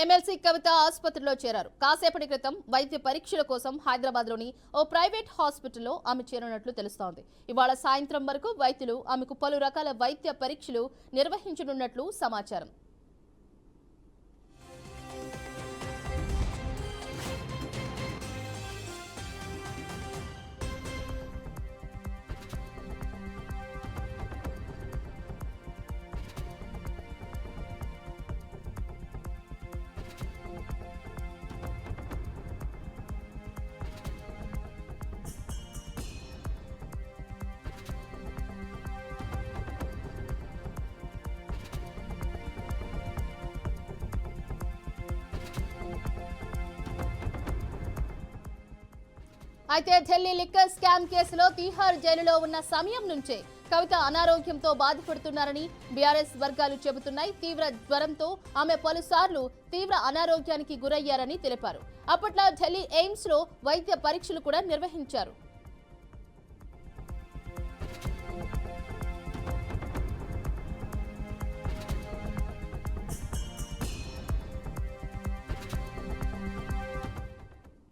MLC కవిత ఆసుపత్రిలో చేరారు. కాసేపటి క్రితం వైద్య పరీక్షల కోసం హైదరాబాద్లోని ఓ ప్రైవేట్ హాస్పిటల్లో ఆమె చేరినట్లు తెలుస్తోంది. ఇవాళ సాయంత్రం వరకు వైద్యులు ఆమెకు పలు రకాల వైద్య పరీక్షలు నిర్వహించనున్నట్లు సమాచారం. అయితే ఢిల్లీ లిక్కర్ స్కామ్ కేసులో తీహార్ జైలులో ఉన్న సమయం నుంచే కవిత అనారోగ్యంతో బాధపడుతున్నారని బీఆర్ఎస్ వర్గాలు చెబుతున్నాయి. తీవ్ర జ్వరంతో ఆమె పలుసార్లు తీవ్ర అనారోగ్యానికి గురయ్యారని తెలిపారు. అప్పట్లో ఢిల్లీ ఎయిమ్స్ లో వైద్య పరీక్షలు కూడా నిర్వహించారు.